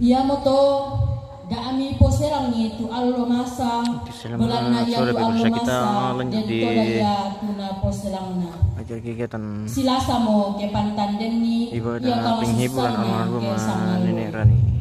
Yamoto Dami poserangi tu allo masa belana ya tu allo masa dan todaya tuna poselangna ajar kegiatan silasa mo ke pantan denni ibadah penghiburan almarhumah Nenek Rani.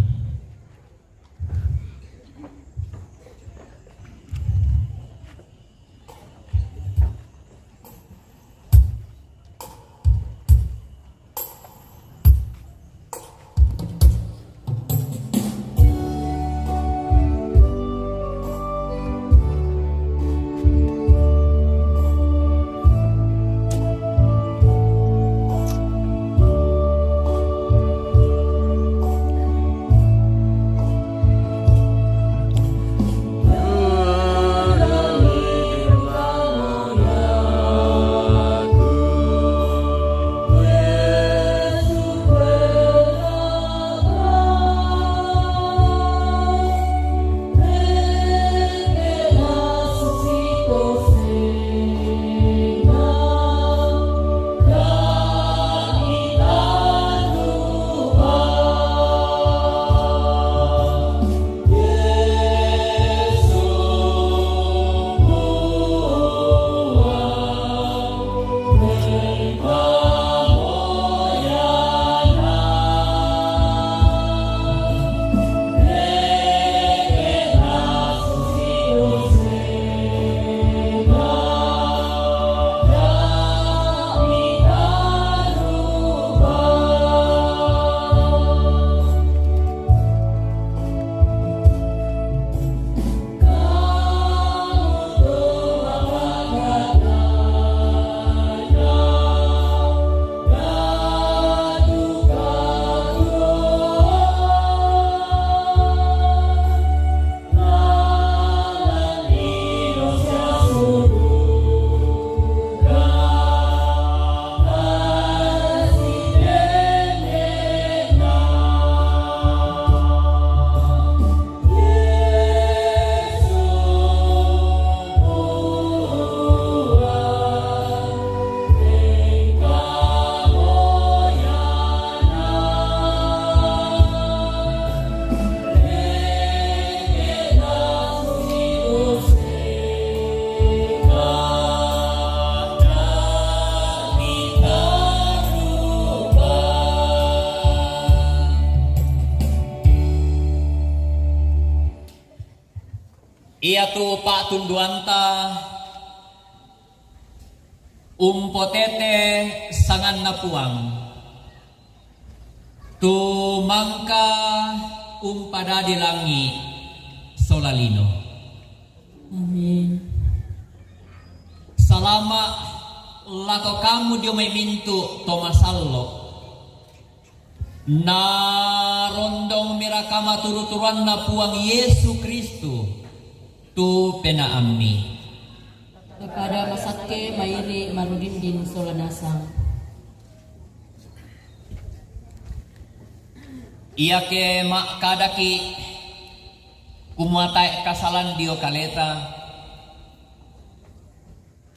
Iya tu Pak Tunduanta umpotete sangan napuang tu mangka umpada di langi solalino. Amin. Salama lako kamu dia may mintu tomasallo na rondong mirakama turuturan na puang Yesu Kristu tu penaamni Kepada Masake Mairi Marudindin Solanasang. Iya ke mak kadaki kumuatai kasalan dio kaleta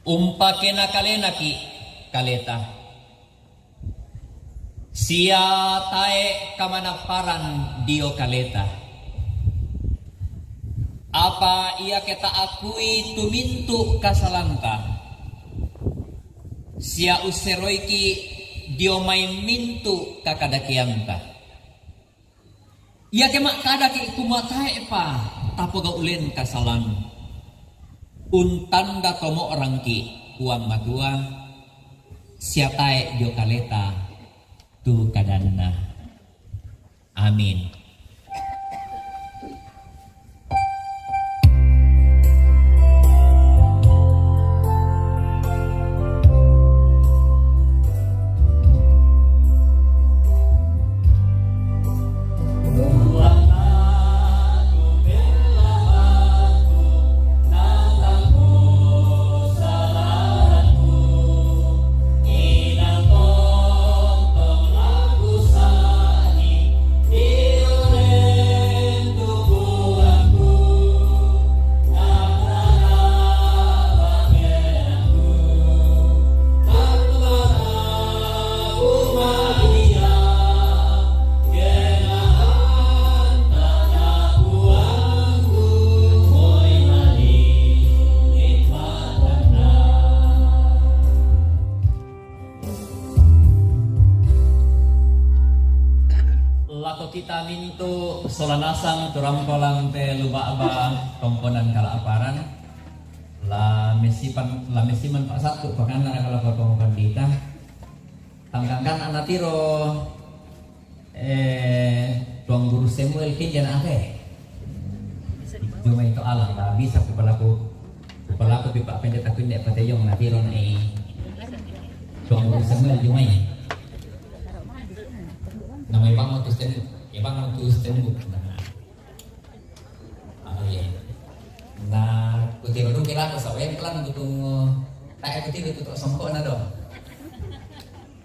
umpake na kalena ki kaleta sia tae kamanaparan dio kaleta apa ia kita akui tumintu kasalanta sia useroiki dio may mintu kakadakianta ia kemak kadaki kumatae pa tapo ga ulen kasalan untanda tomo orangki uang madua sia tae dio kaleta tu kadanna. Amin. Ina tong lagu sani lamin tu solanasang turampolang te lubaba komponan kalaaparan la mesiman pak satu pakana kalau komponan kita tangkangkan anatiro tuang guru Samuel kinjan ake cuma itu alam lah bisa kepalaku pipa pendeta kunde patayong natiro na tuang guru Samuel jumay namanya bang mau tulis tembok iya nah kutiro dulu kira aku sawe pelan butuh tak kutiro tuh songkok na dong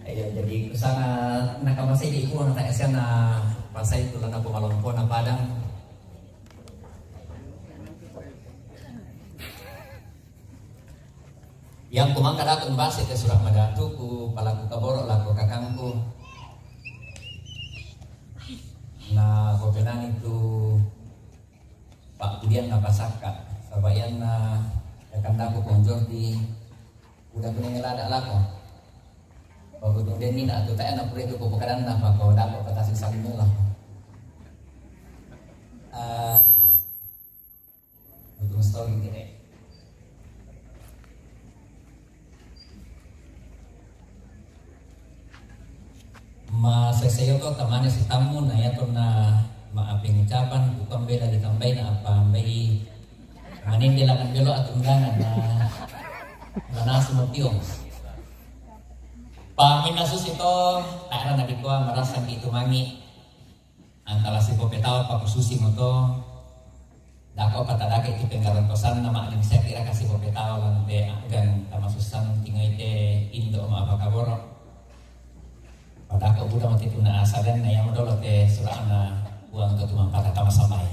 iya jadi kesana nakamasay di iku na tayo na pasay tulang na pumalongpo na padang yang kumangkat ako base ke surat madatu ku palaku kaboro laku kakangku na kopenan itu Pak Budian napasaka sabayan na kakanda ko konjor di udah penelada lako pagutong din nina to tayo na purito ko pakaran na pako dako patasin sa inyo lang utong story dire masasayo ko tamane si tamu na yato na maaping ucapan bukang bela ditambay na apa may manindilakan belo at ungganan na manaso mo piyong paminasus ito tayo na dikuha marasang itumangi ang talasi po petaw pakususi mo to dako patadake iti penggarantosan na maalim siya kira kasi po petaw lang de agan tamasusan tingay te indo maapakaboro pada kau budak mati tuna asadan na yang modal te surah na uang ke tumang pada kama samai.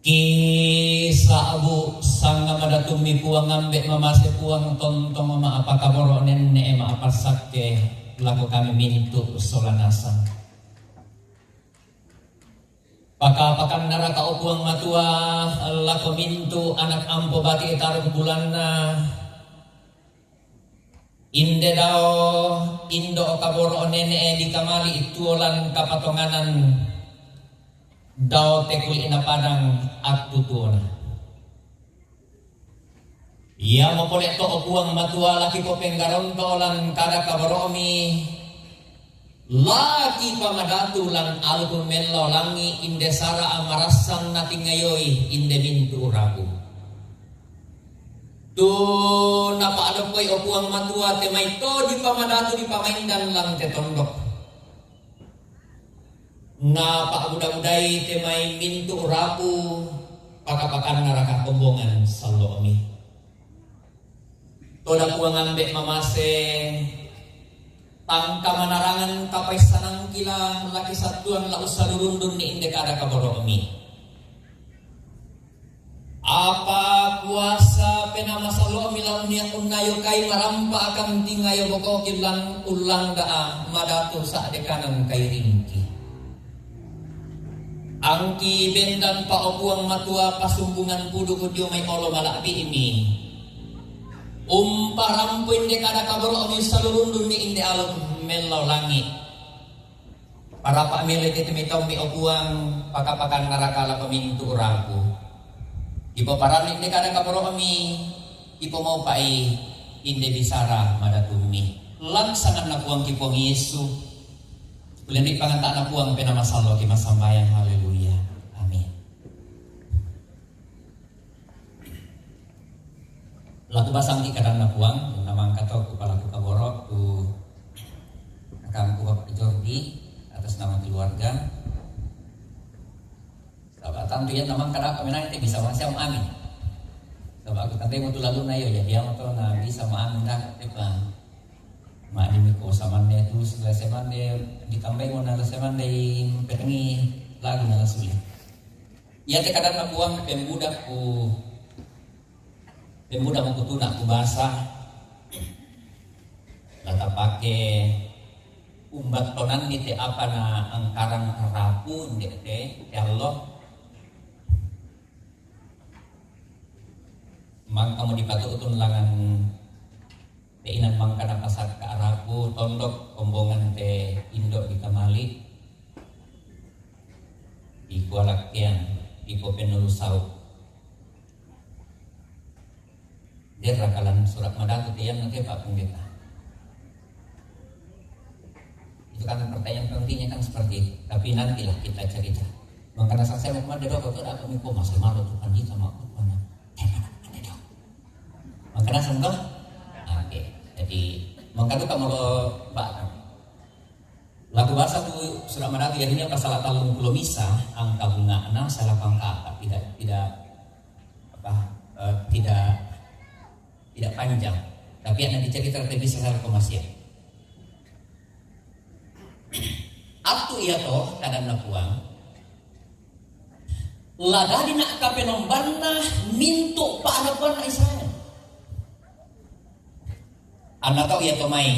Kisah abu sangga madatumi puang ambek mamase puang tontong mama apa kaboro nenne ma apa sakke laku kami mintu solanasa. Pakan neraka puang matua laku mintu anak ampo bati taruh bulan na. Inde dao indo kaboro nene di kamali ituolan kapatonganan dao tekul ina padang at tutuona. Ia mapolek to opuang matua laki ko penggaron tolan kada kaboromi laki pamadatu lang alukun mello langi inde sara amarasang natingayoi inde mintu uraku. Tu napa ada koi opuang matua temai to di pamadatu di pamaindan lang te tondok. Napa budai temai mintu rapu pakapakan neraka kombongan salomi. Toda puang ambek mamase tangka manarangan kapai sanang kila laki satuan la usalurundun ni inde kada kaboromi. Apa kuasa penama salo milang niya unayo kay marampa akan tingayo bokokil lang ulang daa madatu sa dekanan kay ringki. Angki bendan pa opuang matua pasumbungan pudu kudyo may olo malakpi ini. Umparampuin de kada kabaro omi salurundun ni inde alom melaw langit. Para pa milit iti mitaw mi opuang pakapakan narakala pamintu uraku. Ipo paranik de kada kabaro kami ipo mau pai inde bisara madatumi langsangan na puang kipong Yesu ulen di panganta na puang penamasalo ki masambayan haleluya amin. Lagu basang di kadang na puang namang katok kepala ku kaboro tu akan ku Jordi atas nama keluarga. Sabatan tu ya namang kada kami nanti bisa masih amin. Sebab aku tadi waktu lalu na yo ya dia moto na bisa maamin dah tepa. Maadimi ko sa mande tu selesai mande ditambah mo na selesai mande petengi lagu na sulit. Ya te kadang na buang pembudak mo kutuna ku basa. Lata pake umbat tonan ni te apa na angkarang rapu ndek te Allah. Mang kamu dipatu utun langan Inan mangkana pasar ke araku tondok kombongan te indok di kamali di kualaktian di Popenulusau dia rakalan surat madatu tiang nanti Pak Pendeta. Itu kan pertanyaan pentingnya kan seperti itu. Tapi nantilah kita cerita. Makanya saya mau dia kok ada kami kok masih malu tuh kan kita mau mana. Makanya sembah. Oke. Jadi makanya kamu Pak lagu bahasa tu surat madatu jadinya pasal talung pulau misa angka bunga 6 salah pangkat tidak panjang. Tapi yang dicerita lebih secara komersial. Atu iya toh kadang napuang lada di nak kapenombanna mintu pa anapuan na Israel anak tau iya toh mai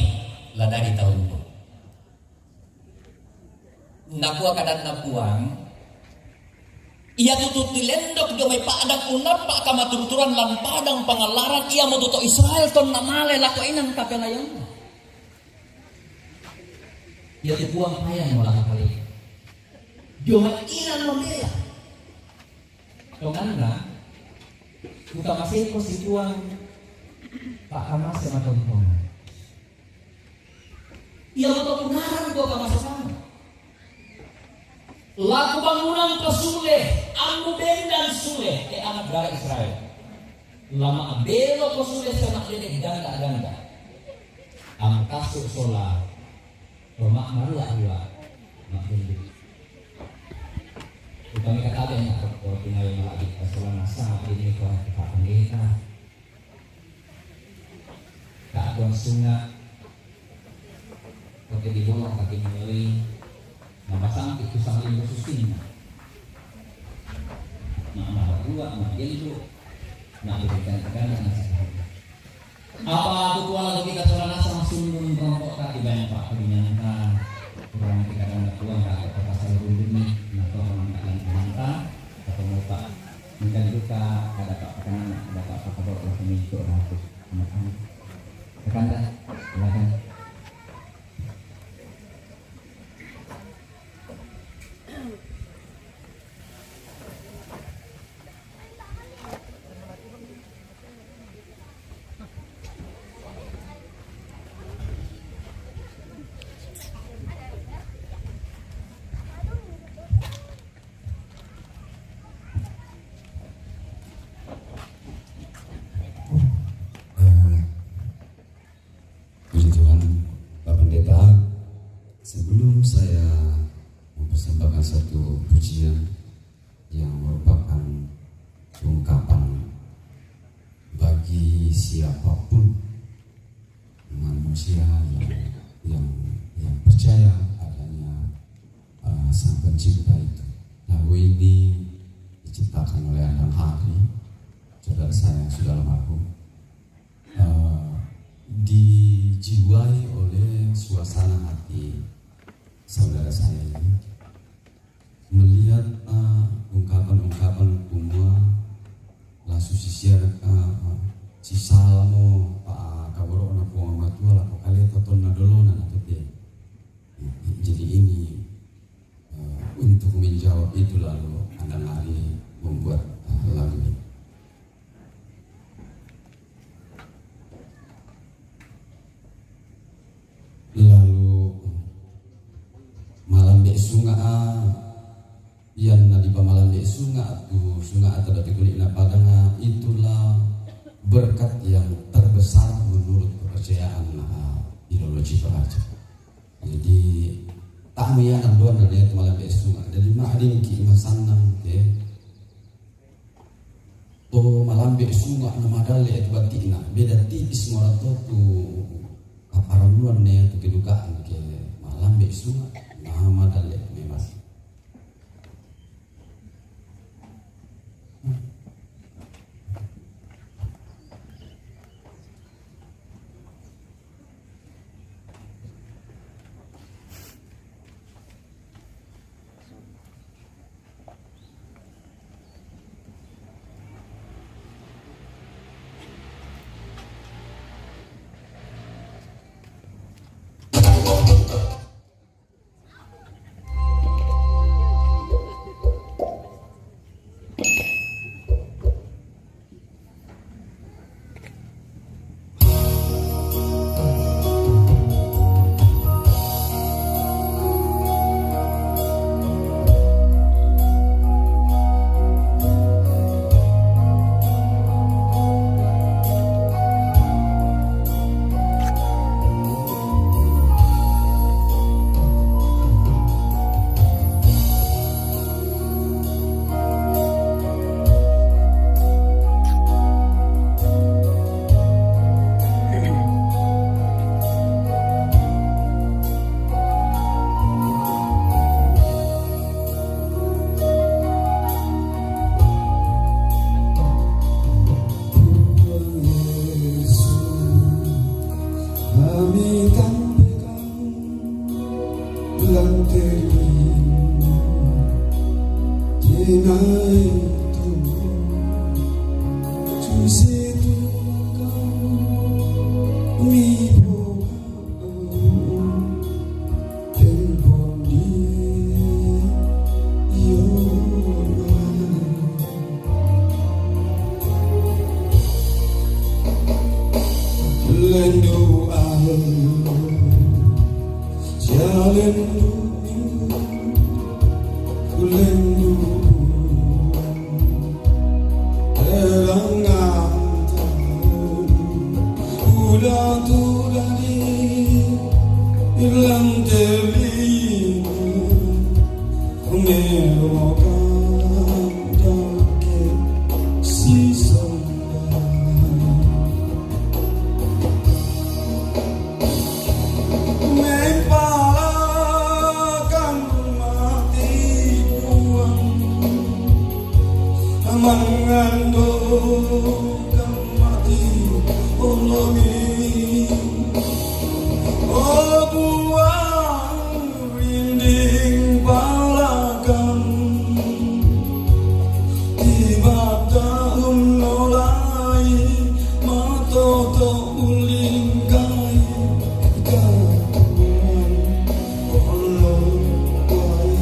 lada di tahun itu nakua kadang napuang ia tutut dilendok do may paadang unap pa kamaturuturan lan padang pangalaran ia mo tuto Israel ton namale lakuinan kapelayon. Dia buang payah malah kali. Johan iran membela. Tonganda, buka masih posituan Pak Kamas sama Tompong. Ia betul punaran kau Kamas sama. Laku bangunan ke Sule, Amu Ben dan Sule, anak darah Israel. Lama belok ke Sule sama dia ganda. Angkasuk solar. Rumah maru lah, mak beli. Kami kata ada yang kalau tinggal yang lagi pasaran nasa ini kau kita pendeta, tak ada sungai, pakai di bawah pakai nyeri, nama sang itu sambil bersusinya, nama dua, nama itu, nama berikan nasi. Apa tujuan lagi kita soal nasa langsung merokok kaki banyak Pak kebinyangka kurang kita dan tuan kaki pasal rundu nih atau orang kalian mantap atau mau Pak mungkin juga ada Pak pekan ada Pak kabar kalau mengikut ratus makan tekan dah silakan. Sebelum saya mempersembahkan satu pujian yang merupakan ungkapan bagi siapapun manusia yang percaya adanya Sang Pencipta itu. Lagu ini diciptakan oleh Anang Hari, saudara saya yang sudah almarhum, dijiwai oleh suasana hati saudara saya ini melihat ungkapan-ungkapan kumua lasu sisiar si salamo pak kaboro na puang matua la kali toton na dolo na dia. Jadi ini untuk menjawab itu lalu Anang Hari membuat lagu ini. Lalu malam dek sunga yang nadi pamalam dek sunga atau dari kulit padanga itulah berkat yang terbesar menurut kepercayaan ideologi Toraja. Jadi tak mia nanduan dari itu malam dek sunga. Jadi maadin ki masanang ke to malam dek sunga nama dale itu batina beda tipis morato tu paranuan ne tu kedukaan ke malam besu nama dalek memang. Lendu alu jalan lendu terangan udah turani ilang teli merokan dake sisa mengandungkan mati ulami oh buang rinding balakan tiba tahun nolai matoto ulingkai kawan Allah wai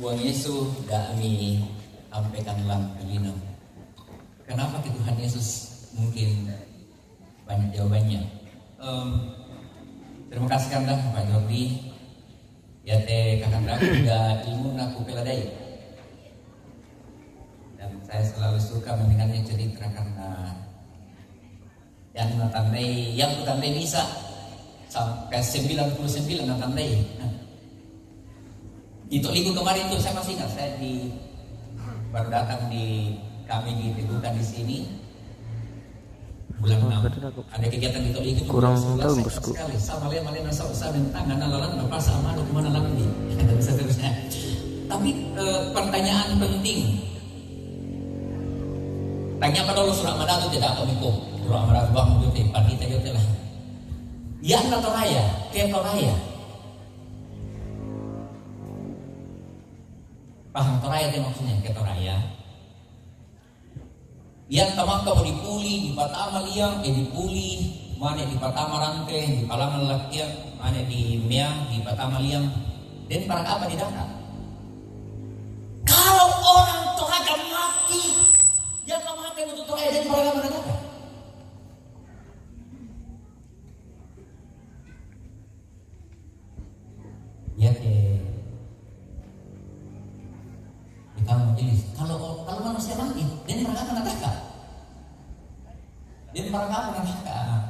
Uang Yesus kami sampaikan dalam Pilino. Kenapa ke Tuhan Yesus? Mungkin banyak jawabannya. Terima kasih kandah Pak Jordi. Ya teh kakak juga ilmu aku peladai. Dan saya selalu suka mendengarnya cerita karena yang tandai bisa sampai 99 tandai. Itu minggu kemarin tuh saya masih ingat, saya baru datang di kami diteguhkan di sini bulan 6. Ada kegiatan di Toliko kurang tahu bosku. Sekali sama malena usaha dan tangan lalan apa sama lu kemana lagi dan seterusnya. Tapi pertanyaan penting. Tanya pada Allah surah Madatu tidak atau miko surah Madatu bang itu pagi tadi lah. Yang atau raya, kayak raya. Paham Toraya itu maksudnya ke Toraya. Yang tamang kau dipuli di Patama liang, dipuli mana di Patama rantai, di Palangan Lakian, mana di Miang, di Patama liang, dan barang apa di darat. Kalau orang Toraja mati, yang mati untuk Toraya dan barang apa di darat. Ya kita mau jenis. Kalau manusia mati, dan barang apa di darat. Dan barang apa di darat.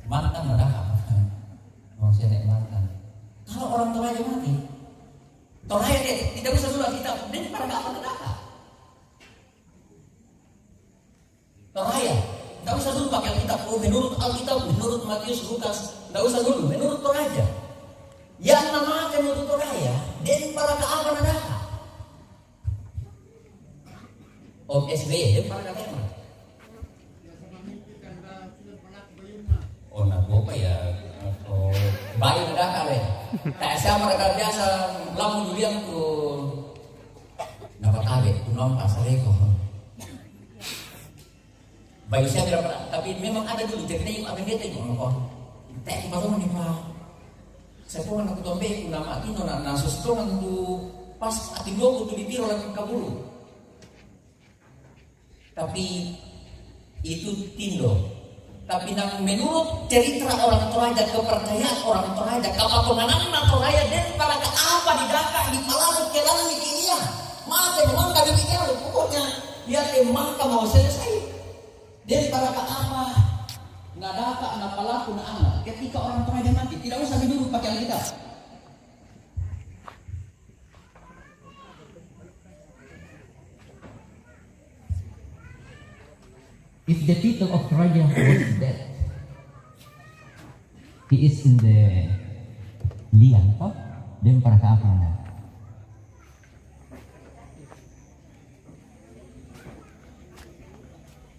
Mantan neraka. Mau saya naik mantan. Kalau orang Toraya mati, Toraya tidak bisa sudah kita. Dan barang apa neraka. Toraya tidak usah dulu pakai Alkitab. Menurut Alkitab, menurut Matius, Lukas, tidak usah dulu. Menurut Toraya, yang namanya menurut Toraya, dan barang apa neraka. SBY, dan barang apa. Oh, nak apa ya? Oh, bayi neraka le. Tak sama mereka biasa lamun dulu yang tu dapat abe, tu nampak saleko. Bayi saya tidak pernah, tapi memang ada dulu cerita yang apa dia tengok kok. Tak pasal mana pak? Saya pun nak kutombe, nama itu nak nasus tu nak tu pas ating logo tu dipiro lagi kabulu. Tapi itu tindo. Tapi nang menurut cerita orang Toraja, kepercayaan orang Toraja, kepatunganan Toraja dan para apa di Daka, di Palangan, ke dalam mikirnya, maka memang kami pikir pokoknya dia maka mau selesai. Dan para apa nggak Daka, nggak Palaku, nggak anak. Ketika orang Toraja mati, tidak usah duduk pakai Alkitab. If the title of Toraja was dead, he is in the liang, toh? Then para kaapa na?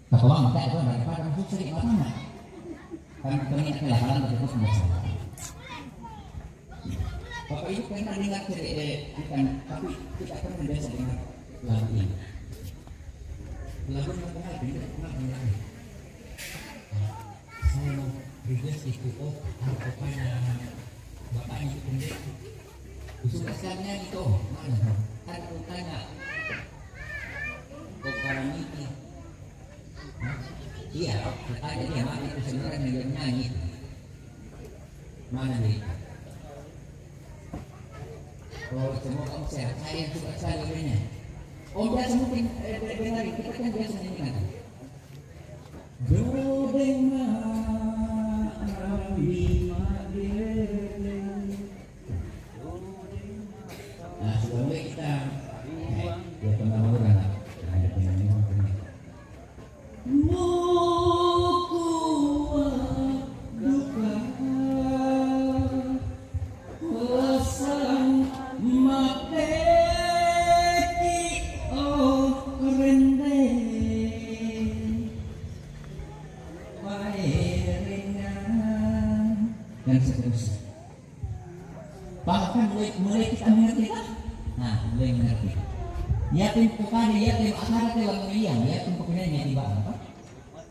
Katawa mata itu daripada masuk sering mata na. Kami kami kelaparan begitu semua. Bapak Ibu pernah dengar bukan, tapi kita pernah biasa dengar lagu ini. Lagu yang pernah dengar. Saya mau request itu bapaknya bapaknya pendek. Usulannya itu mana? Kan tanya. Orang ini. Iya, tanya dia mana itu sebenarnya yang nyanyi. Mana nih? Oh, semua kamu sehat. Saya juga saya begini. Om biasa mungkin benar kita kan biasa menyanyikan. Godengna lima dele. Nah, sebelumnya kita ya pembangunan ada pembangunan. Dan seterusnya. Bahkan mulai kita mengerti kan? Nah, mulai mengerti. Ya tumpukane, ya akar telang liang, ya tumpukane di bawah apa?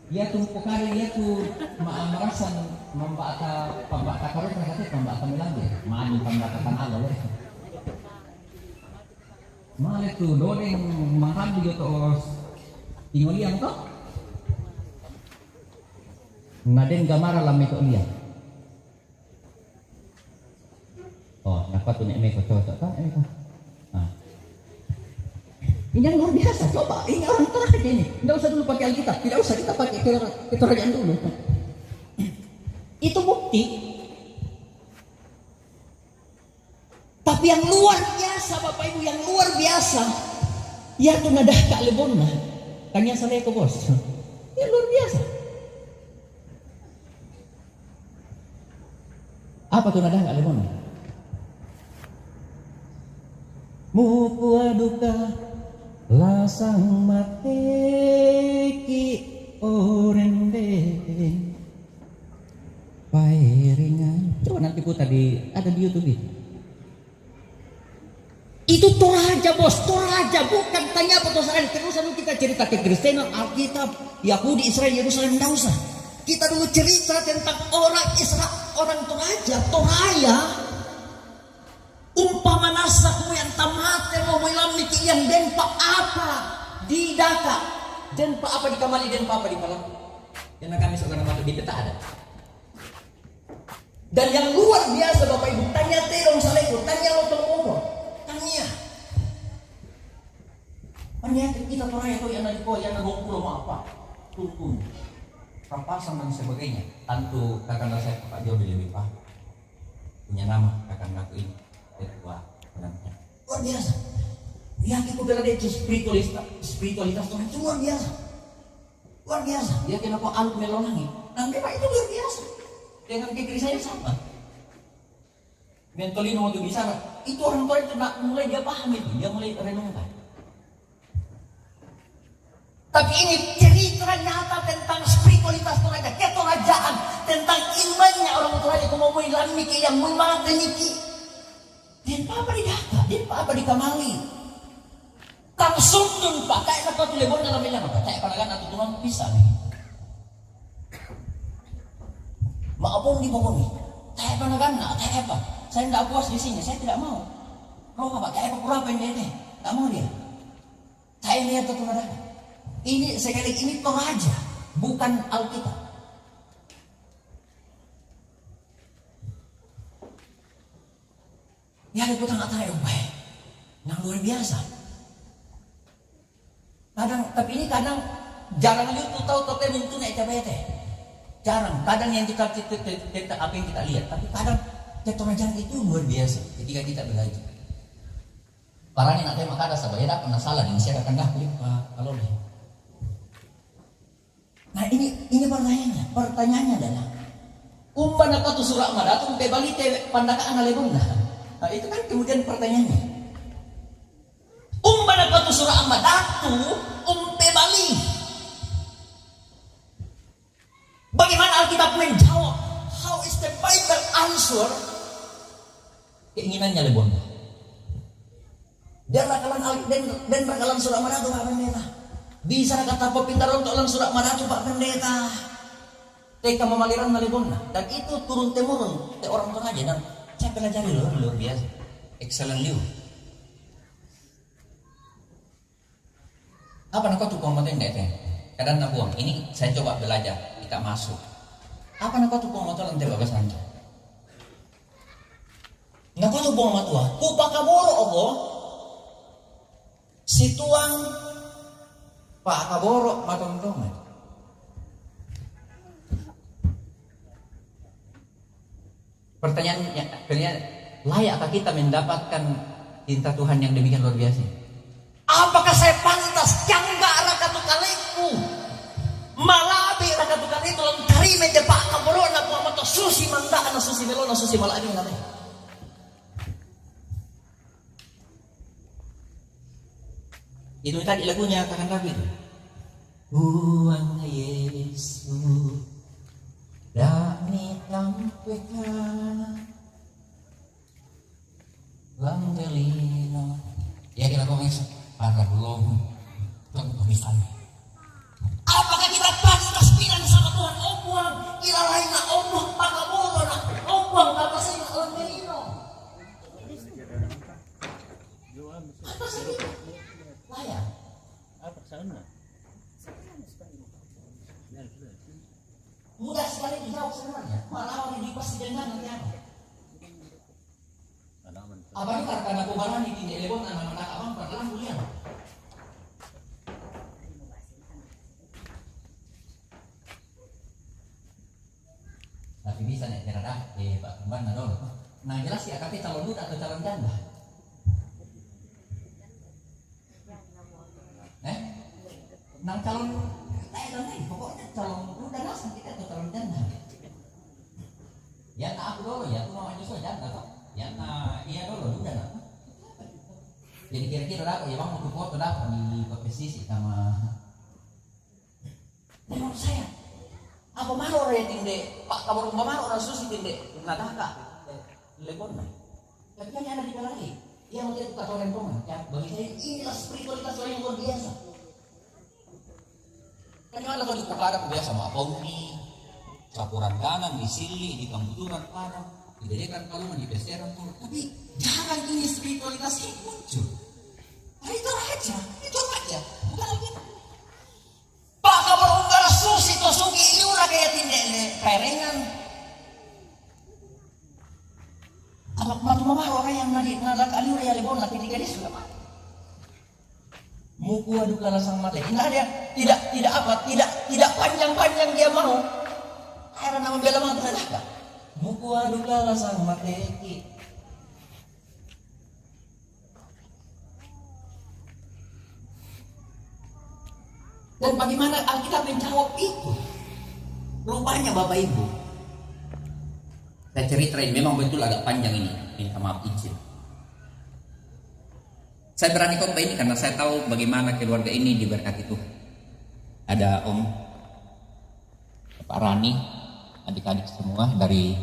Ya tumpukane ya tu merasan membata pembata karut terhadap pembata melangge, mani pembata tanah loh. Mana tu doreng mahal juga tu tinggal liang tu? Naden gamara lam itu liang. Oh, kenapa tu nek meko cocok kan? Ini yang luar biasa, coba ini orang Toraja ini. Tidak usah dulu pakai Alkitab, tidak usah kita pakai ketorajaan dulu. Itu bukti. Tapi yang luar biasa, Bapak Ibu, yang luar biasa, ya tu nadah Kak Lebona, tanya saya ke bos, ya luar biasa. Apa tu nadah Kak Lebona? Muku aduka lasang mateki orende pairingan. Coba nanti putar ada di YouTube. Itu Toraja bos, Toraja bukan tanya apa Toraja. Terus lalu kita cerita kekristenan, Alkitab, Yahudi, Israel, Yerusalem, tidak usah. Kita dulu cerita tentang orang Israel, orang Toraja, Toraya. Umpama nasak mo yang tamate mo ilam niki yang denpa apa di daka, denpa apa di kamali, denpa apa di malam. Yang kami seorang mata di peta ada. Dan yang luar biasa Bapak Ibu, tanya terong saleko, tanya lotong umur. Tanya kita Toraya itu yang nadi ko yang nagungkulo mo apa? Tungkun. Rampasan dan sebagainya. Tentu kakanda saya Pak jauh lebih pak. Punya nama kakanda aku ini. Ketua penampilan. Luar biasa. Yakin ko bela itu spiritualitas Tuhan itu luar biasa. Luar biasa. Yakin ako aluk melonangi. Nanti Pak itu luar biasa. Dengan kekiri saya sama. Mentolino waktu bicara, itu orang tua itu mulai dia paham itu, dia mulai renungkan. Tapi ini cerita nyata tentang spiritualitas Toraja, ketorajaan, tentang imannya orang Toraja. Kung mau ilan niki yang mau malah niki, din pa apa di daka, din pa apa di kamali. Tangsung dun pa, kaya na patulibon na namin lang, kaya panagan natutunan bisa nih. Maapong di bawah nih, kaya panagan na, kaya apa? Saya tidak puas di sini, saya tidak mau. Kau apa? Kaya apa ini? Tidak mau dia. Saya lihat itu Toraja. Ini sekali ini Toraja, bukan Alkitab. Ya ada kutang tayo, yang luar biasa. Kadang, tapi ini kadang jarang lihat tuh tahu tote mintu naik cabete. Jarang. Kadang yang kita apa yang kita lihat, tapi kadang ketorajaan itu luar biasa ketika kita belajar. Para ini nanti maka ada sabaya dah pernah salah ini saya akan dah kalau deh. Nah ini pertanyaannya adalah umpan apa tu surah madatu pe bali te pandakaan alebun. Nah itu kan kemudian pertanyaannya. Umpan apa tu surah madatu umpe bali. Bagaimana Alkitab menjawab? How is the Bible answer? Keinginannya lebon. Dan bakalan surah madatu Pak Pendeta. Bisa kata pintar untuk lang surah madatu Pak Pendeta. Teka memaliran malibon. Dan itu turun temurun te orang tua aja. Dan saya pelajari luar biasa. Excellent liu. Apa nak kau tukang motor enggak teh? Kadang nak buang. Ini saya coba belajar. Kita masuk. Apa nak kau tukang motor nanti bagas sanca? Nak kau tukang motor? Kupakaboro obo. Situang Pak Kaboro matong-tongan. Pertanyaannya, layakkah kita mendapatkan cinta Tuhan yang demikian luar biasa? Apakah saya pantas jangga rakatu kaliku? Malabi rakatu kaliku lang karime de Pak Kaboro na po amato susi manda na susi melo na susi malagi na. Itu tadi lagunya kakak David. Tuhan Yesus, dami tampilkan langgelino. Ya kita komentar para belum tulisan. Apakah kita pantas bilang sama Tuhan? Obuang, ilalain na obuang pagabolo na obuang kapasin langgelino. Apa sih? Layak. Apa sana? Mudah sekali dijawab sebenarnya. Malah orang dipas dengan nanti apa? Apa ini karena kubaran di tindak lebon anak-anak abang pernah mulia. Tapi bisa nih cerita Pak Kumban na dulu. Nah jelas ya kaki calon duda atau calon janda. Nang calon pokoknya calon duda langsung kita tuh calon janda. Ya tak aku dulu ya, aku mau aja janda kok. Ya nah iya dulu duda nak. Jadi kira-kira apa ya bang mau foto dapat di posisi sama. Menurut saya apa malu orang tinde Pak Kabur malu orang susi tinde nadaka lebon. Tapi hanya ada di belakang. Yang menjadi katorentongan. Ya, bagi saya inilah spiritualitas yang luar biasa. Kan ada kalau dipukara biasa sama pompi, capuran kanan, disili, di pangguturan parah, dijadikan kalungan di pesteran tuh. Tapi jangan ini spiritualitas yang muncul. Nah, itu aja. Bukan lagi. Pak kabar unggara susi to sugi iura kayak tindek perengan. Apa matu mama orang yang nadak aliura ya lebon laki tiga dia sudah mati. Muku adu kala sang mati. Tidak ada, tidak panjang dia mau. Karena membela mata naga. Muku adu kala sang mati. Dan bagaimana Alkitab menjawab itu? Rupanya Bapak Ibu, saya ceritain, memang betul agak panjang ini, minta maaf izin. Saya berani khotbah ini karena saya tahu bagaimana keluarga ini diberkati Tuhan. Ada Om, Pak Rani, adik-adik semua dari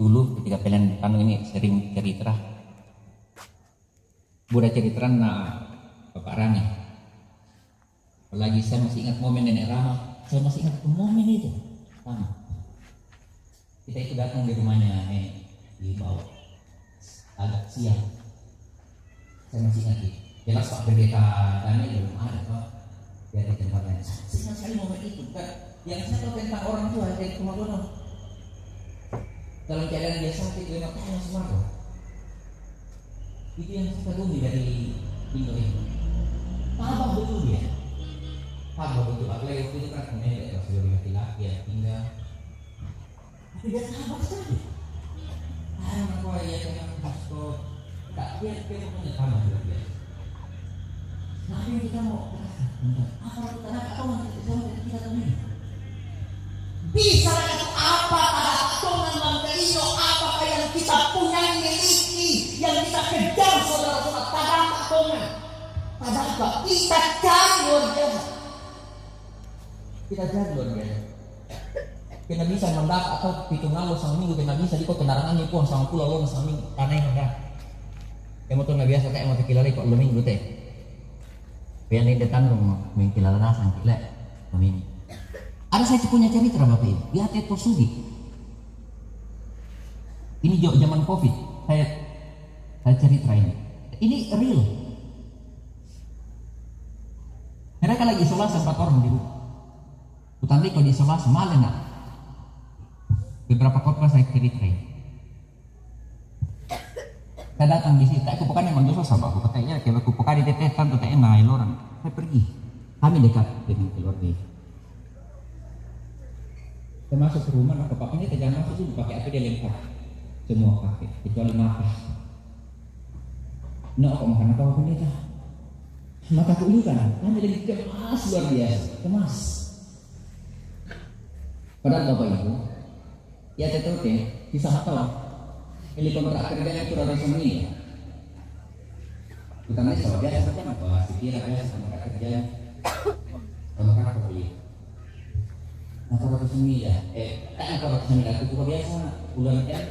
dulu ketika kalian di Tanung ini sering cerita. Budak cerita Bapak Rani. Apalagi saya masih ingat momen Nenek Rama, saya masih ingat momen itu. Sama. Kita itu datang di rumahnya Nenek di bawah, agak siang. Saya masih ingat itu. Jelas Pak Pendeta Dani belum ada Pak. Dia di tempat lain. Saya ingat sekali momen itu. Yang saya tahu tentang orang tua dari rumah Dono. Dalam keadaan dia sakit, dia makanya semangat. Itu yang saya kagumi dari Indo ini. Paham betul dia. Paham betul. Apalagi waktu itu kan Nenek ya sebagai laki-laki ya tinggal. Tapi dia sahabat sekali. Aku ya dengan pastor. Tak dia punya sama juga dia. Nah ini kita mau apa kita nak tahu kita tahu ini. Bisa itu apa tongan mantelino apa yang kita punya miliki yang kita kejar saudara-saudara padahal tongan. Padahal kita jangan biasa. Kita jangan biasa. Kena bisa mendak atau hitungan lo sang minggu kena bisa di kok kendaraan ini pun sang pulau lo sang minggu tanah mendak. Yang motor nggak biasa kayak motor kilari kok lo minggu teh. Biar ini datang dong mengkilala sang kila ini. Ada saya punya cerita Bapak Ibu. Dia teto sudi. Ini zaman COVID. Saya cerita ini. Ini real. Mereka lagi isolasi 4 orang di rumah. Utandi kalau di isolasi malah nak. Beberapa khotbah saya ceritain. Saya datang di situ, aku bukan yang mendosa sama aku katanya, kalau aku bukan di tetesan tuh tanya naik orang. Saya pergi. Kami dekat dengan keluarga. Saya masuk ke rumah, nah bapaknya jangan masuk dulu, pakai apa dia lempar semua pakai, kecuali nafas. Nah, kok makan apa pun itu? Mata aku ini kan, kami jadi cemas luar biasa, cemas. Padahal Bapak Ibu, ya tetap bisa apa? Ini kontrak kerjanya itu rada seni. Bukan soal biasa kan apa? Sekira biasa kontrak kerja. Kontrak kerja. Nah kalau seni ya, kan kalau seni itu juga biasa. Bulan kan?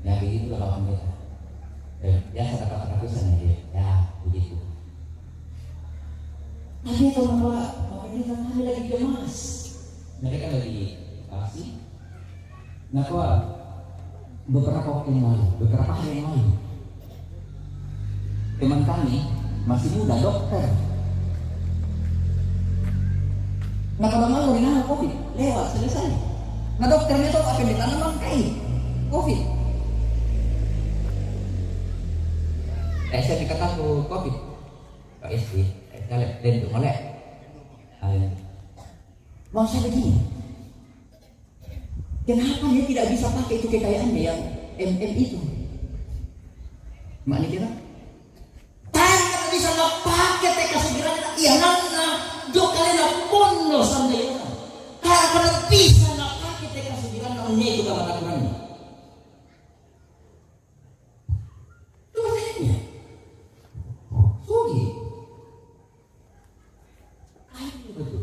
Ya begitu lah kawan kita. Biasa dapat ratusan aja. Ya begitu. Tapi kalau bapak ini kan kami lagi cemas. Mereka lagi kasih. Nah beberapa waktu yang lalu, beberapa hari yang lalu, teman kami masih muda dokter. Nah kalau malu dengan COVID lewat selesai. Nah dokternya tuh apa yang ditanam kai COVID. Saya dikata aku COVID, Pak SD, saya lihat dan itu oleh. Mau saya begini. Kenapa dia tidak bisa pakai itu kekayaannya yang MM itu? Maknanya kita? Karena bisa nggak pakai TK segera iya nana do kalian pono sampai karena bisa nggak pakai TK segera namanya itu kalau lakukannya. Itu makanya. Sugi. Ayo betul.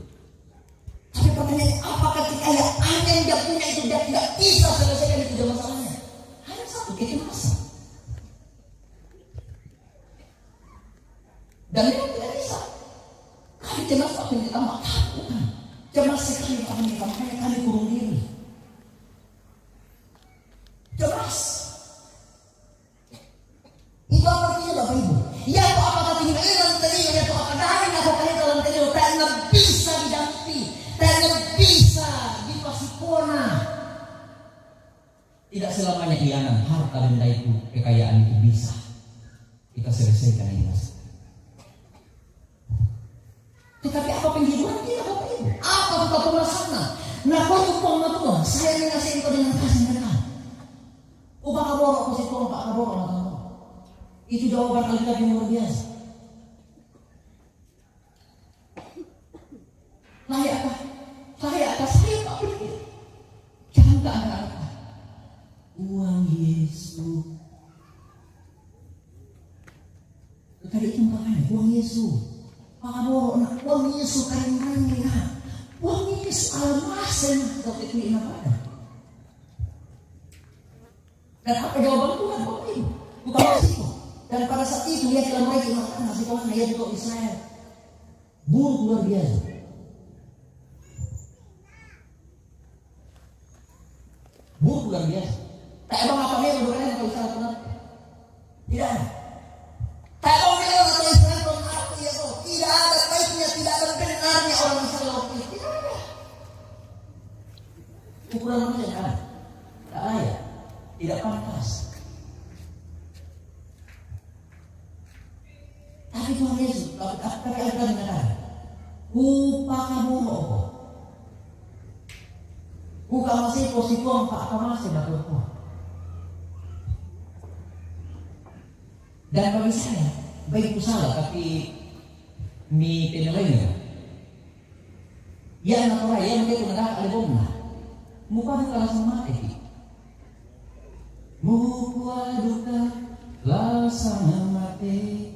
Tapi pertanyaannya apakah kekayaan yang dia punya itu dia tidak bisa selesaikan itu masalahnya? Hanya satu kecemasan. Dan memang tidak bisa. Kami jelas apa yang kita makan. Jelas sekali apa yang kita makan, kami kurung diri. Jelas. Itu apa artinya Bapak Ibu? Ya itu apakah tinggal dalam telinga, ya itu apakah aku kali dalam telinga, tak bisa didampingi, tak bisa dipasipona. Tidak selamanya iyanan harta benda itu, kekayaan itu bisa kita selesaikan ini mas. Tetapi apa penghidupan kita Bapak Ibu? Apa kita pengasana? Nah kau tumpang na Tuhan, saya mengasihi kau dengan kasih mereka. Upah kaborok ko si Tuhan, Pak kaborok na kamu. Itu jawaban Alkitab yang luar biasa. Layak apa? Layak atas saya Pak Ibu. Jangan ke anak-anak. Uang Yesus. Tadi itu makanya uang Yesus. Pakaborok na uang Yesus karing-karing na. Uang Yesus alamasan. Tapi itu ina pada. Dan apa jawaban Tuhan Bapak Ibu? Bukan masih. Dan pada saat itu dia telah mereka mengatakan masih kawan ayat untuk Israel. Buruk luar biasa. Buruk luar biasa. Tak ada apa yang berkaitan dengan Israel benar. Tidak ada. Tak ada orang atau Israel benar ya toh. Tidak ada baiknya, tidak ada benarnya orang Israel waktu itu. Tidak ada. Ukuran manusia kan? Tak layak. Tidak pantas. Tapi Tuhan Yesus, tapi ada mengatakan, upah kamu apa? Bukan masih posisi Tuhan, Pak masih batu Tuhan. Dan bagi saya, baik salah tapi mi penilainya. Ya anak orang yang dia mengenal albumnya, muka duka langsung mati. Muka duka langsung mati.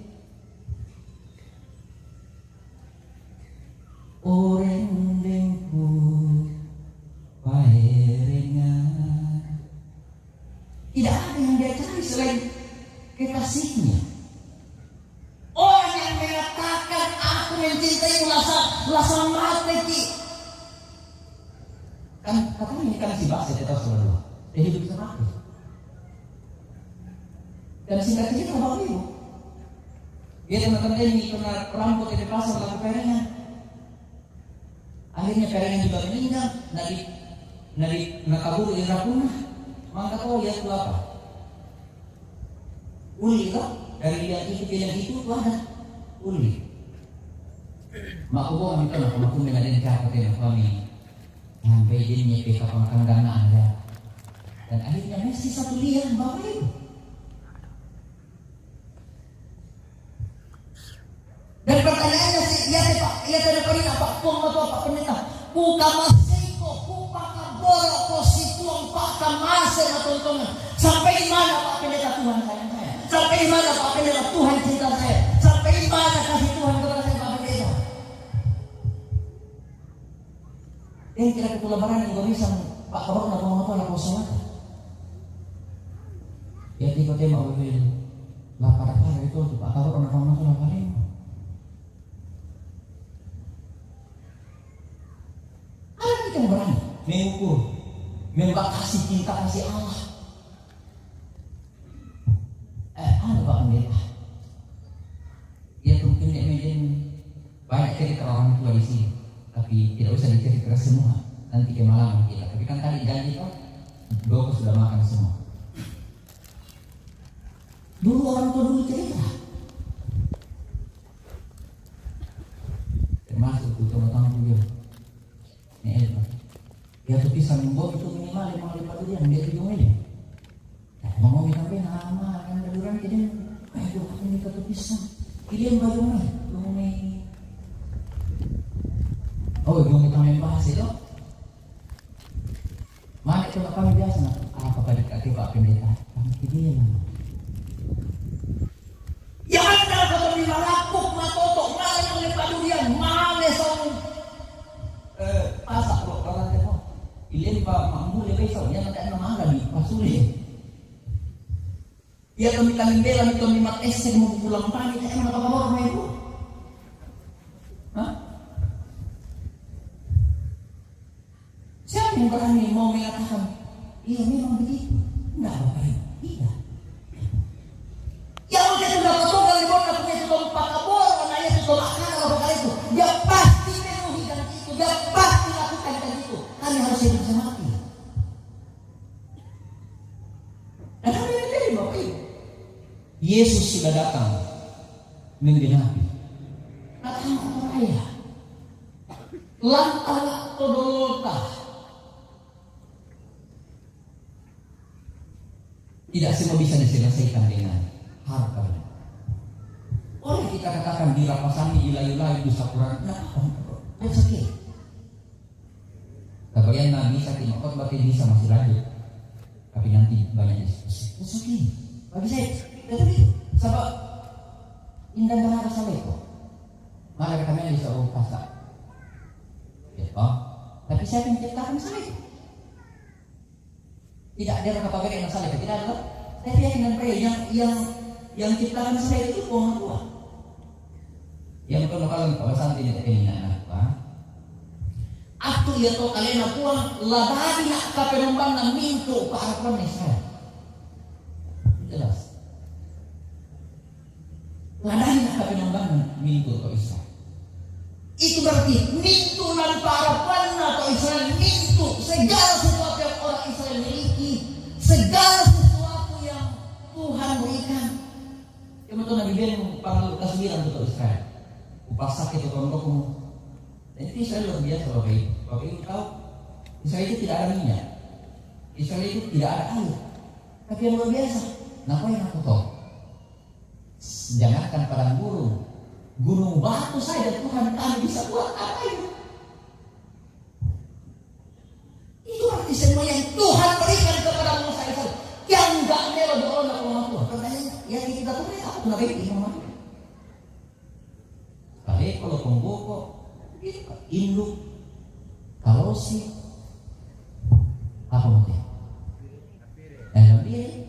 Orang dengku paherengan. Tidak ada yang dia cari selain kekasihnya. Orang yang mengatakan aku mencintai lasa mati. Kan katanya ini kan si bahasa kita selalu. Dia hidup sama aku. Dan singkat cerita Bapak Ibu, dia teman-teman ini kena perampok di pasar lalu perengan. Akhirnya perengan juga meninggal, nakabur di rapuna. Maka tahu ya itu apa? Uli kan? Dari yang itu ada uli. Mak ko minta na kumakum dengan din kakate ng kami. Sampai din niya pekapangkanggang na anda. Dan akhirnya mesti satu liang Bapak Ibu. Dan pertanyaannya sih, ia tidak pernah Pak Pung atau Pak Pendeta. Kuka masiko, kuka kaboro, posituang Pak kamasen atau tongan. Sampai mana Pak Pendeta Tuhan sayang saya? Sampai mana Pak Pendeta Tuhan cinta saya? Sampai mana kasih Tuhan kepada saya Pak Pendeta? Ini kira ketulabaran yang bisa Pak Kaboro na pumunta na po sa mata. Ya di ko tayo mauwi. Lapar-lapar ito, Pak Kaboro na pumunta na pa rin. Kita berani mengukur, membatasi cinta kasih Allah. Ada Pak Pendeta. Ya mungkin banyak cerita orang tua di sini, tapi tidak usah diceritakan semua. Nanti kemalangan kita. Tapi kan tadi janji kok, doko sudah makan semua. Dulu orang tua dulu cerita, termasuk utama-utama juga. Ya tu pisang membuat itu minimal 5 dia dia tujuannya. Ngomong sampai nama kan daluran jadi aduh ini kata pisang. Ini bagaimana? Ngomong. Oh, ngomong kami bahas itu. Mana itu kami biasa nak apa pada kaki Pak Pendeta. Kami dia. Ya ada kata di malakuk matotok mana yang padulian mana song pasak kok orang itu. Ilin Pak Mampu lebih soalnya tak nama lagi pasuli. Dia kami bela itu 5 S mau pulang pagi tak mana Pak Kaboro itu. Iya memang begitu. Enggak Bapak Ibu. Tidak. Yang kita sudah potong dari bola punya itu lompat ke bola, anaknya itu makan Bapak itu. Dia pasti penuhi dan itu, dia pasti lakukan dan itu. Kami harus hidup sama mati. Dan kami menjadi Bapak Ibu. Yesus sudah datang menggenapi. Datang orang ayah. Lantara todolota. Tidak semua bisa diselesaikan dengan harta. Orang kita katakan di rapasani, di layu-layu, di sakuran, nah, that's okay. Bagian Nabi sakit makot berarti bisa masih lanjut. Tapi nanti banyak diskusi. That's okay. Bagi saya, tapi sebab indah dan harus sampai itu. Maka kami bisa pasal. Oh, tapi saya menciptakan saya. Tidak ada kata bagi yang salah, tidak ada. Saya yakin dan percaya yang ciptakan saya itu Tuhan tua. Yang kalau kawasan tidak keinginan apa? Aku ya to kalian Tuhan ladani nak kapenumbang na minto para saya. Jelas. Ladani nak kapenumbang na minto ke Israel. Itu berarti mintu dan harapan atau Israel mintu segala sesuatu yang orang Israel miliki, segala sesuatu yang Tuhan berikan. Yang betul Nabi bilang panggil ke-9 untuk Israel. Upasak itu kelompokmu. Dan itu Israel luar biasa Bapak Ibu. Bapak Ibu tahu Israel itu tidak ada minyak, Israel itu tidak ada air. Tapi yang luar biasa. Kenapa yang aku tahu? Jangankan padang gurun. Gunung batu saja Tuhan kami bisa buat apa itu? Itu arti semua yang Tuhan berikan kepada Musa itu. Yang enggak melo doa nak orang tua. Pertanyaannya, yang kita tahu apa tu nabi imam? Kalau pembokok, induk, kalosi, apa mungkin? Lebih,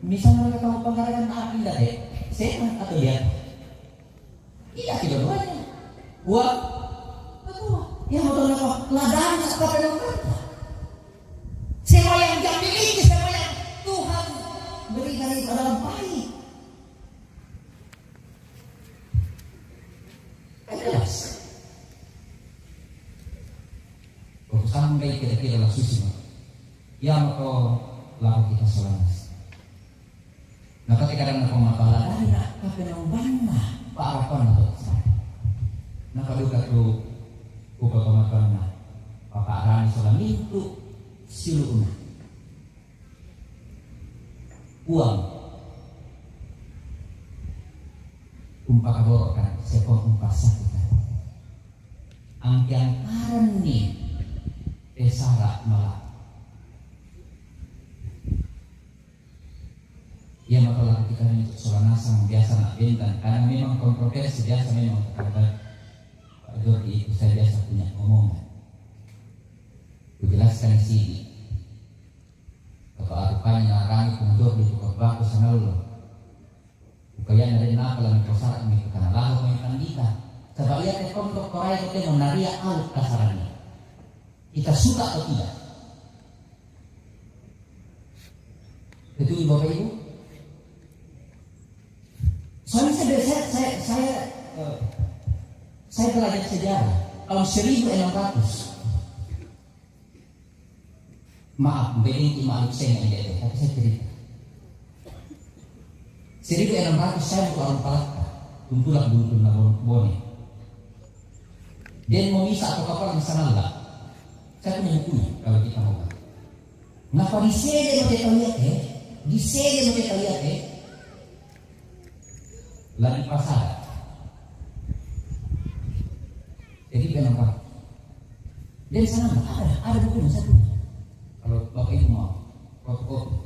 misalnya kalau pengarahan api dah setan atau dia? Iya kedua-duanya. Buat yang betul apa? Ladang apa penumpang? Semua yang dia miliki, semua yang Tuhan berikan itu adalah baik. Jelas. Sampai kira-kira lah suci. Ya maka lalu kita selamat. Nah ketika ada pemaparan, apa penumpang Paarapan untuk saya. Nah kalau kata upah Bapak Arani soal itu siluuna uang umpah kaborokan sepon umpah sakitan angkian arani esara malah. Ya maka laku kita untuk solanasang biasa nak bintang karena memang kontroversi biasa memang kata Pak Jordi itu saya biasa punya omongan. Kujelaskan di sini. Kalau rupanya rangi Pak Jordi itu kebaku sana lo. Bukayan dari apa lagi kosarak itu karena lalu mengikan kita. Sebab ia kekontok korai itu menaria alut kasarannya. Kita suka atau tidak? Itu Bapak Ibu. Soalnya saya belajar sejarah tahun 1600. Maaf, beli maaf saya nggak ada, tapi saya cerita. 1600 saya buka orang Palaka, tuntulah bulu bone. Dan mau bisa atau kapal di sana lah. Saya punya bukunya kalau kita mau. Ngapa di sini mau kita lihat Di sini mau kita lihat lagi pasar. Jadi kenapa? Dan sana ada bukunya satu. Kalau Bapak Ibu mau, fotokopi.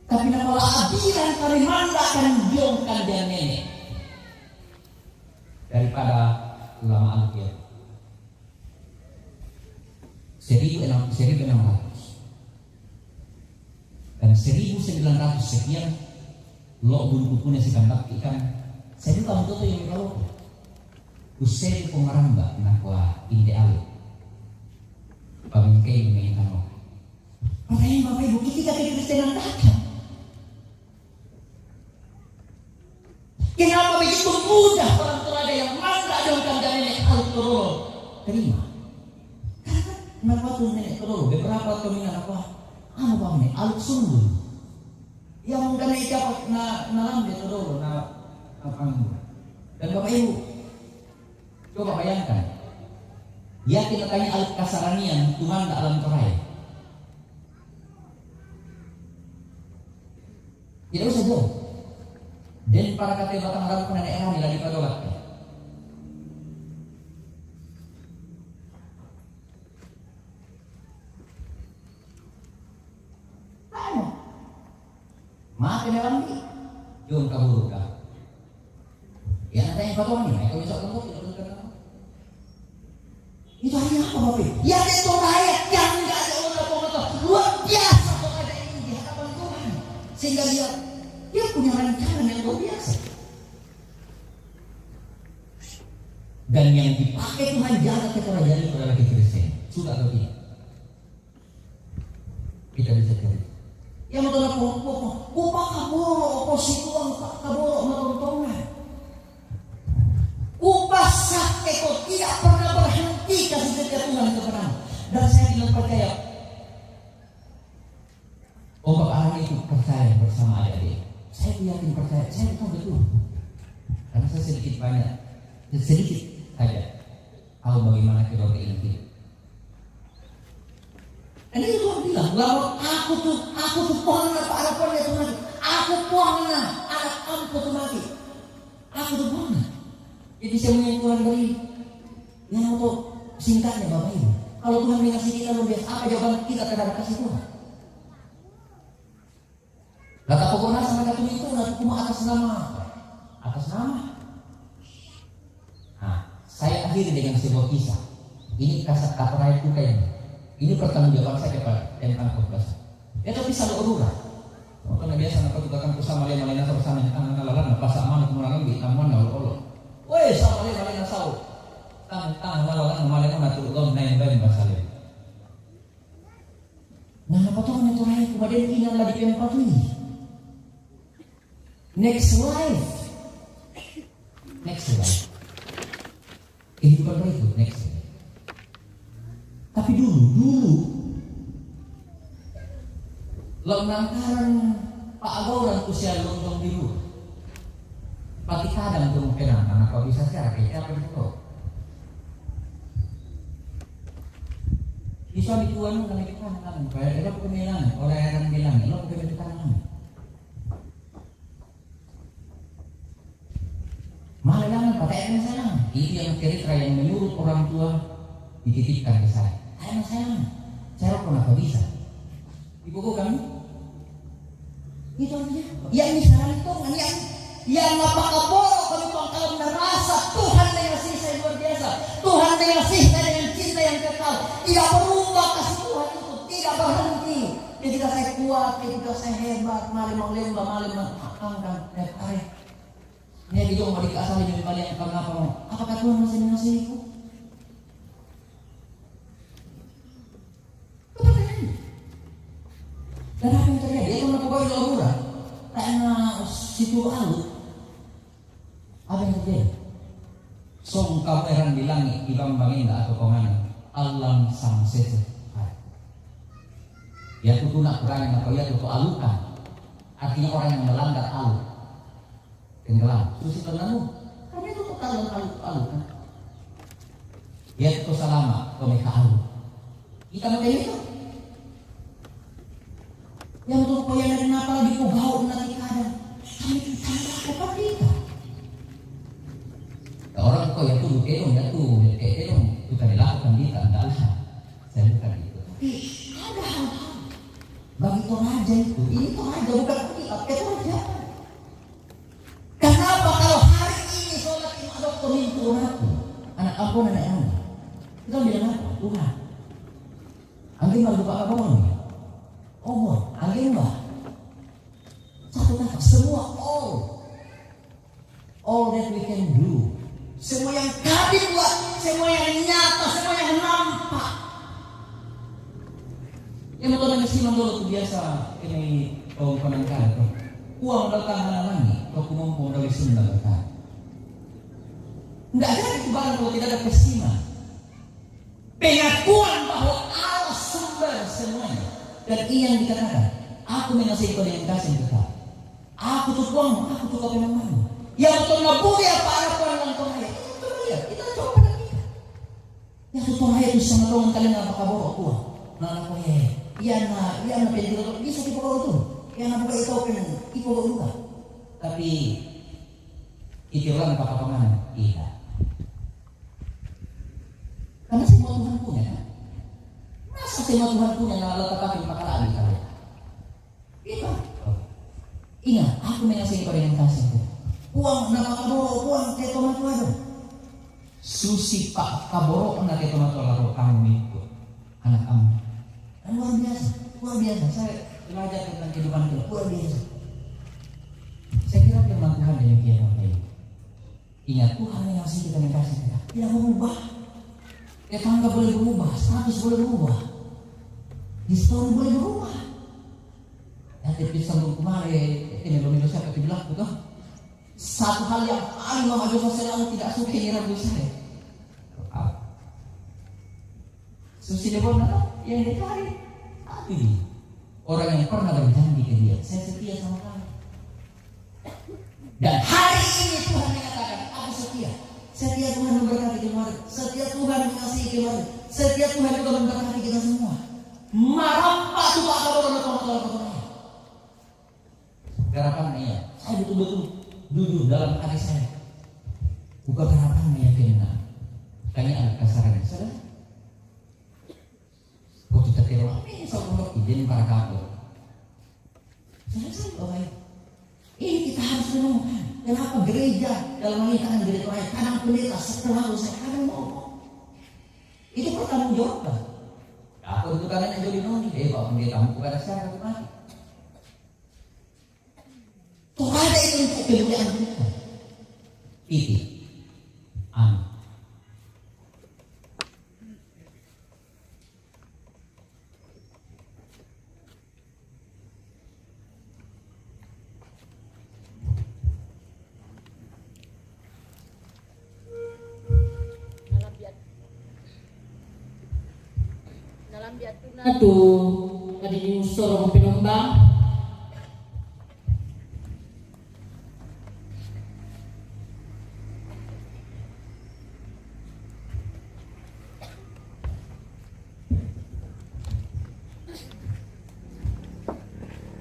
Tapi kalau abiran kami manda akan diongkan dia nenek daripada ulama Al-Qiyam. 1600 dan 1900 sekian lo bulu bukunya si kambak ikan. Saya juga untuk yang kalau usai pengaramba nakwa inde alu pamingkai mengenai ketika kekristenan datang. Kenapa begitu mudah orang Toraja yang mangga dongkang dan nenek Tororo terima? Karena kenapa tuh nenek Tororo beberapa temingan apa? Bang nih aluk sungguh. Yang dan nenek dapat nalam di Tororo apa? Dan Bapak Ibu, coba bayangkan. Dia tidak tanya aluk kasaranian Tuhan di alam Toraja. Tidak usah jauh. Dan para kata batang rambut nenek erani lagi padolat. Maafin ya lagi. Jom kabur dah. Ya nanti yang padolan ini, kalau bisa tunggu tidak usah kenal. Itu hanya apa Bapak? Ya itu rakyat yang enggak ada orang luar biasa kok ada ini di hadapan Tuhan. Sehingga dia punya rancangan yang luar biasa. Dan yang dipakai Tuhan jaga kekerajaan itu adalah Kristen. Sudah atau tidak? Kita bisa cari. Yang adalah pokok, upah kaburo, oposisi uang kaburo menontonnya. Upah sakit kok tidak pernah berhenti kasih setia Tuhan kepada. Dan saya tidak percaya. Bapak Allah itu percaya bersama adik-adik. Saya yakin percaya, saya tahu betul. Karena saya sedikit saja tahu bagaimana keluarga ini hidup. Dan itu Tuhan bilang bahwa aku tuh pohon apa harapannya Tuhan. Aku pohon anak kamu tuh mati. Aku tuh pohon. Jadi semuanya Tuhan beri. Yang untuk singkatnya Bapak Ibu. Kalau Tuhan mengasihi kita luar biasa, apa jawaban kita terhadap kasih Tuhan? Kata pokoknya sama kata itu cuma atas nama. Nah, saya akhiri dengan sebuah kisah. Ini kasat kaperai kuka ini. Ini pertanggungjawaban saya kepada tentang khotbah. Ya tapi selalu urura. Karena biasa nak tukang kusama malena bersama tangan lalan pas aman kemana lagi aman Allah. Woi, sama malena sau. Tangan lalan malena natu don naik bain basale. Nah, apa tuh itu naik kemudian ingat lagi keempat ini. Next life. Kehidupan berikut next life. Tapi dulu lantaran Pak Agauran usia lontong biru. Pati kadang tuh kenang karena kau bisa secara kayak apa gitu. Bisa dituan kalau kita kan kayak ada pemilihan oleh orang bilang lo kebetulan tangan. Malah jangan pakai anak sayang. Itu yang cerita yang menyuruh orang tua dititipkan ke saya. Anak sayang, saya kenapa bisa? Ibu kami? Itu artinya. Yang misalnya itu kan yang apa kabur kami pangkalan merasa Tuhan mengasihi saya luar biasa. Tuhan mengasihi saya dengan cinta yang kekal. Tidak berubah kasih Tuhan itu, tidak berhenti. Ketika saya kuat, ketika saya hebat, malam angkat tarik. Ini dia mau dikasih dari balik karena apa? Apakah Tuhan masih mengasihiku? Dan apa yang terjadi? Dia mengaku bahwa Laura karena situ alut. Apa yang terjadi? Song kameran di langit dibambangin atau kemana? Alam sang sese. Ya itu nak kurangin atau ya itu alukan. Artinya orang yang melanggar alut. Tenggelam, terus itu lalu, karena itu total alu-alu kan? Ya itu selama mereka alu. Kita pakai itu. Yang untuk koyan dari napa lagi kugau nanti ada, kami kita apa kita? Orang koyan itu bukan ya tuh, kayak bukan dilakukan kita adalah saya bukan itu. Tapi ada hal-hal bagi Toraja itu, ini Toraja bukan kita, Toraja. Kenapa kalau hari ini sholat lima waktu minggu aku anak ampun anak yang kita bilang apa? Tuhan anggih mah lupa apa ngomong anggih mah satu kata semua all that we can do, semua yang kami buat, semua yang nyata, semua yang nampak, yang dulu nang silang dulu tu biasa ini kaum penangkal tu. Uang datang halangi, kau kumpul dari Sunda datang. Tidak ada itu barang kalau tidak ada peristiwa. Pengakuan bahwa Allah sumber semuanya. Dan ia yang dikatakan, aku mengasihi kau dengan kasih yang tetap. Aku tuh uang, aku tuh kau memang. Yang tuh naburi apa harapan yang kau hayat. Itu tuh dia, kita coba pada dia. Yang tuh hayat itu sama orang kalian apa kabar aku. Nah aku ya, na pendidikan bisa kita bawa itu. Yang nak buka itu kan, itu bawa. Tapi itu orang apa kemana? Iya. Karena semua Tuhan punya kan? Masa semua Tuhan punya yang letakkan pakalaan di kalian? Iya. Ingat, aku mengasihi kau dengan kasihku. Uang nama kaboro, uang ke tomat lado. Susi pak kaboro na ke tomat lado kamu itu anak kamu. Dan luar biasa. Saya belajar tentang kehidupan itu luar biasa. Saya kira firman Tuhan demikian apa ini. Ingat, Tuhan mengasihi kita dengan kasih kita. Tidak mengubah. Tetangga boleh berubah, status boleh berubah, histori boleh berubah. Nanti bisa kemarin ini belum bisa saya bilang betul. Satu hal yang paling Muhammad SAW tidak suka ini ragu saya. Susi Lebona yang dicari, tapi orang yang pernah berjanji ke dia, saya setia sama kamu. Dan hari ini Tuhan mengatakan, aku setia. Setia Tuhan memberkati kemarin, setia Tuhan mengasihi kemarin, setia Tuhan juga memberkati kita semua. Marampa tuh Pak kalau orang garapannya ya, saya betul-betul jujur dalam hati saya. Bukan garapannya ya kena. Kayaknya ada kasarannya, saudara. Kau kita kira ini soal izin para kapal. Saya bahwa ini kita harus menemukan. Kenapa gereja dalam hal ini kadang gereja lain, kadang pendeta setelah usai, kadang mau. Itu pertanggung jawab. Aku itu kadang yang jadi noni, bawa pendeta mau kepada saya kemana? Tuh ada itu untuk kemuliaan kita. Titik. Amin. Atu tadi sorong pinombang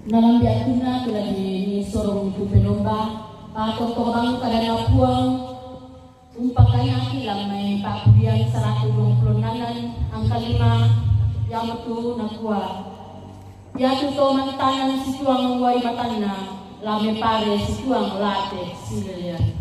nalang biatuna kila di sorong itu pinombang patong bang kada napuang umpakai akilang may pakudian 120 angka 5 yang betul nak kuat. Yang tu mantanan si tuang wai matana, lame pare si tuang late silian.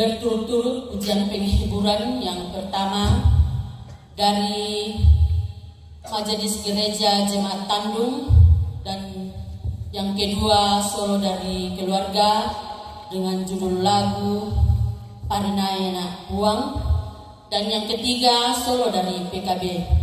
berturut-turut ujian penghiburan. Yang pertama dari Majelis Gereja Jemaat Tandung, dan yang kedua solo dari keluarga dengan judul lagu Parinayana Uang, dan yang ketiga solo dari PKB.